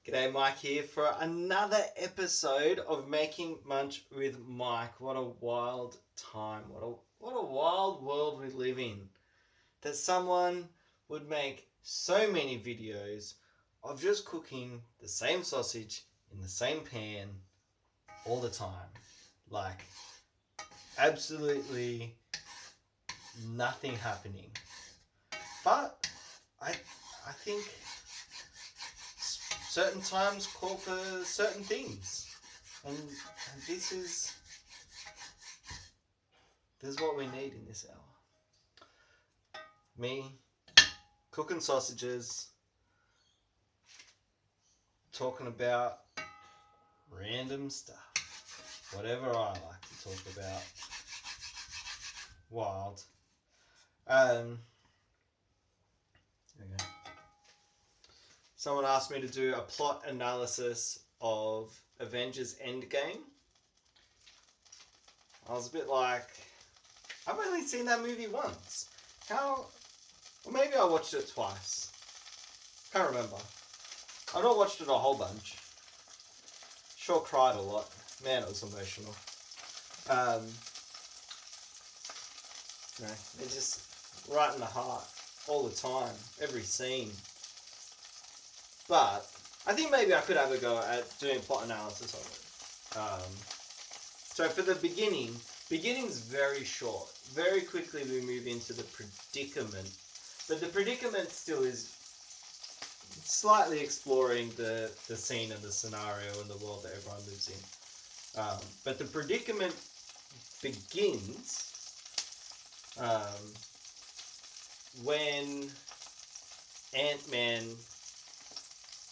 G'day, Mike here for another episode of Making Munch with Mike. What a wild time. What a wild world we live in. That someone would make so many videos of just cooking the same sausage in the same pan all the time. Like, absolutely nothing happening. But I think certain times call for certain things, and this is what we need in this hour. Me cooking sausages, talking about random stuff, whatever I like to talk about. Wild. Okay. Someone asked me to do a plot analysis of Avengers Endgame. I was a bit like, I've only seen that movie once. How? Or maybe I watched it twice. Can't remember. I've not watched it a whole bunch. Sure cried a lot. Man, it was emotional. It's just right in the heart all the time, every scene. But I think maybe I could have a go at doing plot analysis of it. So for the beginning's very short. Very quickly we move into the predicament. But the predicament still is slightly exploring the scene and the scenario and the world that everyone lives in. But the predicament begins when Ant-Man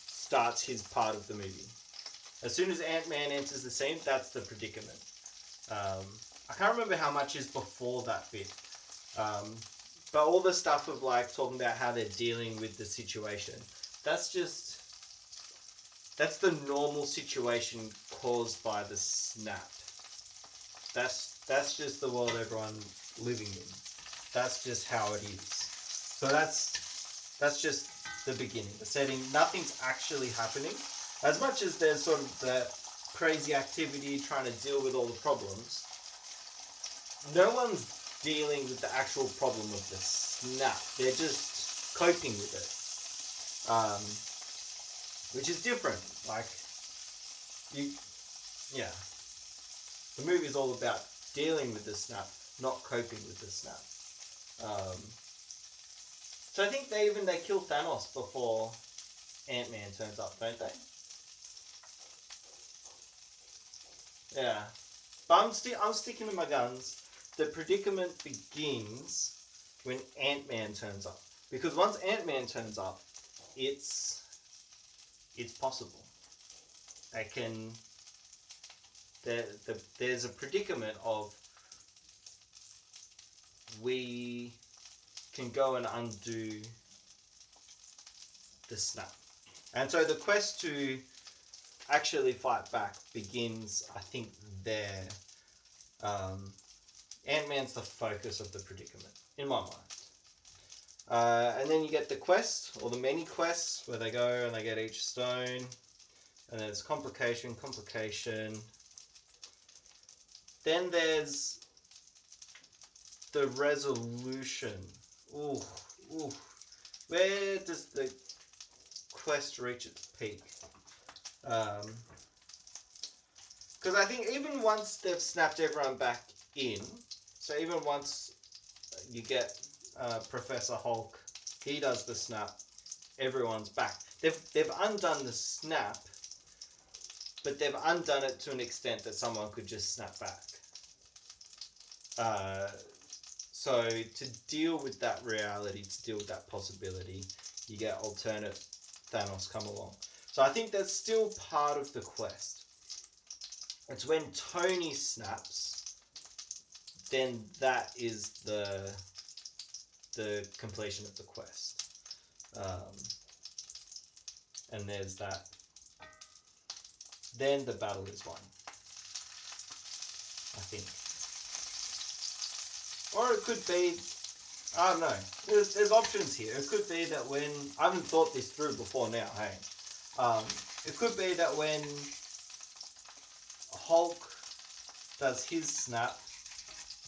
starts his part of the movie. As soon as Ant-Man enters the scene, that's the predicament. I can't remember how much is before that bit. But all the stuff of like talking about how they're dealing with the situation, that's the normal situation caused by the snap. That's just the world everyone's living in. That's just how it is. So that's just the beginning, the setting. Nothing's actually happening. As much as there's sort of the crazy activity trying to deal with all the problems, no one's dealing with the actual problem of the snap. They're just coping with it. Which is different. Like, the movie is all about dealing with the snap, not coping with the snap. So I think they kill Thanos before Ant-Man turns up, don't they? Yeah. But I'm sticking to my guns. The predicament begins when Ant-Man turns up. Because once Ant-Man turns up, it's possible. There's a predicament of we can go and undo the snap. And so the quest to actually fight back begins, I think, there. Ant-Man's the focus of the predicament, in my mind. And then you get the quest, or the many quests, where they go and they get each stone. And there's complication. Then there's the resolution. Ooh. Where does the quest reach its peak? Because I think even once they've snapped everyone back in, so even once you get Professor Hulk, he does the snap, everyone's back. They've undone the snap, but they've undone it to an extent that someone could just snap back. So to deal with that reality, to deal with that possibility, you get alternate Thanos come along. So I think that's still part of the quest. It's when Tony snaps, then that is the completion of the quest. And there's that. Then the battle is won, I think. Or it could be, I don't know. There's options here. It could be that when, I haven't thought this through before now, hey. It could be that when Hulk does his snap,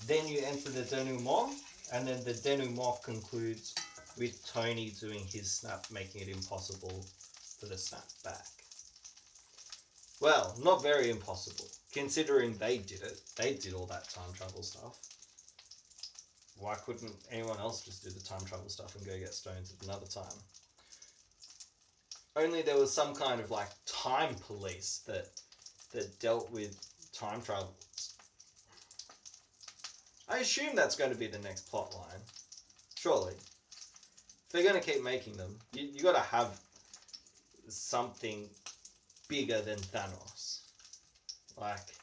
then you enter the denouement, and then the denouement concludes with Tony doing his snap, making it impossible for the snap back. Well, not very impossible, considering they did it. They did all that time travel stuff. Why couldn't anyone else just do the time travel stuff and go get stones at another time? Only there was some kind of like time police that dealt with time travel. I assume that's going to be the next plot line. Surely. If they're going to keep making them, you got to have something bigger than Thanos. Like,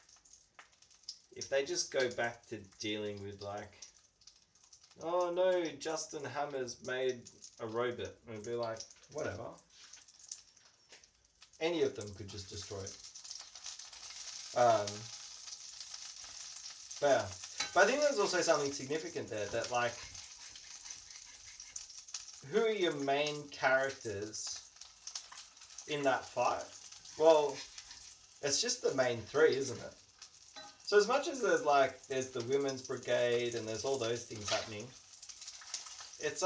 if they just go back to dealing with like, oh no, Justin Hammer's made a robot, and it'd be like, whatever. Any of them could just destroy it. But yeah. But I think there's also something significant there, that like, who are your main characters in that fight? Well, it's just the main three, isn't it? So as much as there's the women's brigade and there's all those things happening, it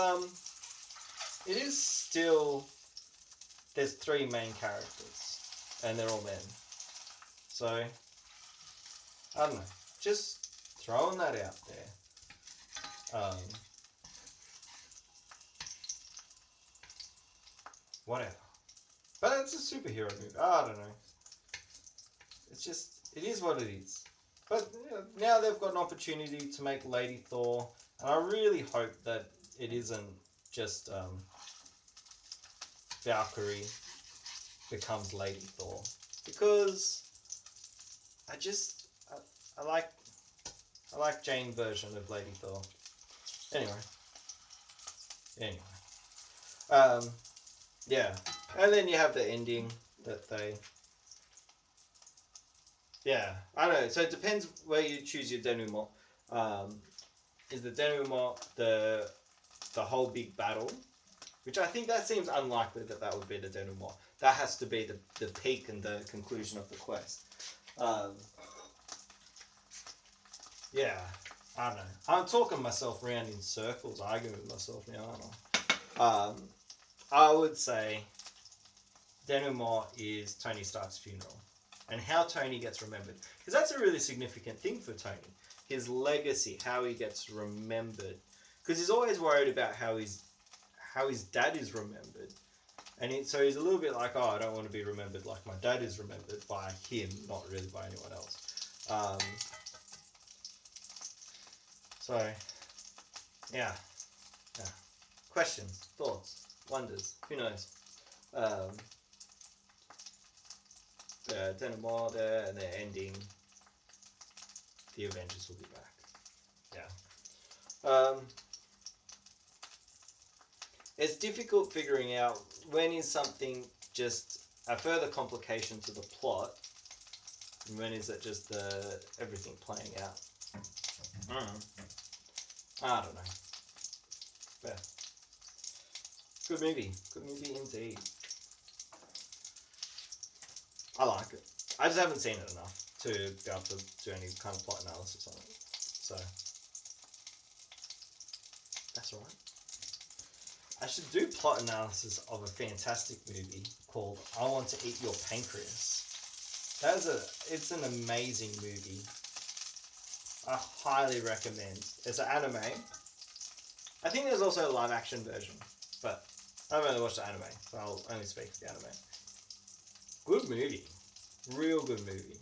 is still, there's three main characters and they're all men. So I don't know, just throwing that out there. Whatever. But it's a superhero movie. I don't know. It's just, it is what it is. But you know, now they've got an opportunity to make Lady Thor, and I really hope that it isn't just Valkyrie becomes Lady Thor, because I like Jane version of Lady Thor. Anyway. Yeah. And then you have the ending that they... Yeah, I don't know. So it depends where you choose your denouement. Is the denouement the whole big battle? Which I think that seems unlikely that would be the denouement. That has to be the peak and the conclusion of the quest. Yeah, I don't know. I'm talking myself around in circles, arguing with myself now, aren't I? I would say denouement is Tony Stark's funeral and how Tony gets remembered. Because that's a really significant thing for Tony. His legacy, how he gets remembered. Because he's always worried about how his dad is remembered. And so he's a little bit like, oh, I don't want to be remembered like my dad is remembered by him, not really by anyone else. So, yeah. Questions, thoughts, wonders, who knows? The denouement there, and the ending. The Avengers will be back. Yeah. It's difficult figuring out when is something just a further complication to the plot, and when is it just everything playing out. I don't know. Yeah. Good movie indeed. I like it. I just haven't seen it enough to be able to do any kind of plot analysis on it. So, that's alright. I should do plot analysis of a fantastic movie called I Want to Eat Your Pancreas. It's an amazing movie. I highly recommend. It's an anime. I think there's also a live action version, but I've only watched the anime, so I'll only speak to the anime. Good movie. Real good movie.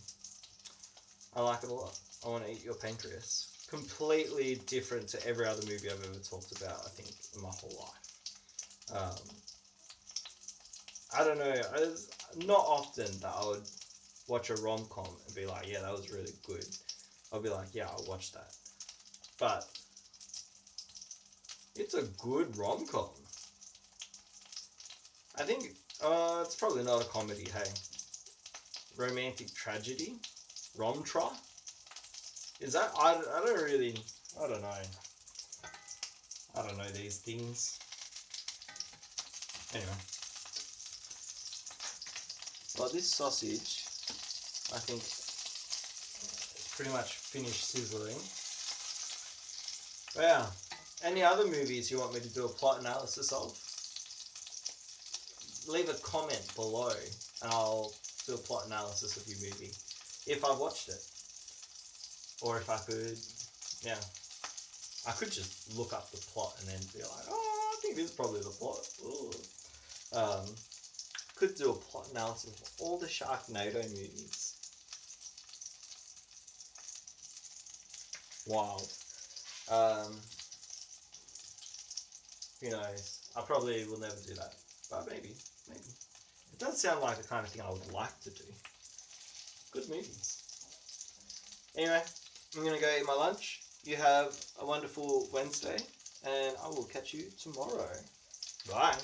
I like it a lot. I Want to Eat Your Pancreas. Completely different to every other movie I've ever talked about, I think, in my whole life. I don't know. It's not often that I would watch a rom-com and be like, yeah, that was really good. I'll be like, yeah, I'll watch that. But it's a good rom-com. I think it's probably not a comedy, hey. Romantic tragedy? Rom-tra? Is that... I don't know. I don't know these things. Anyway. Well, this sausage, I think, it's pretty much finished sizzling. But yeah, any other movies you want me to do a plot analysis of? Leave a comment below and I'll do a plot analysis of your movie. If I've watched it. Or if I could, yeah. I could just look up the plot and then be like, oh, I think this is probably the plot. Could do a plot analysis of all the Sharknado movies. Wild. Who knows? I probably will never do that. But maybe. It does sound like the kind of thing I would like to do. Good movies. Anyway, I'm going to go eat my lunch. You have a wonderful Wednesday, and I will catch you tomorrow. Bye.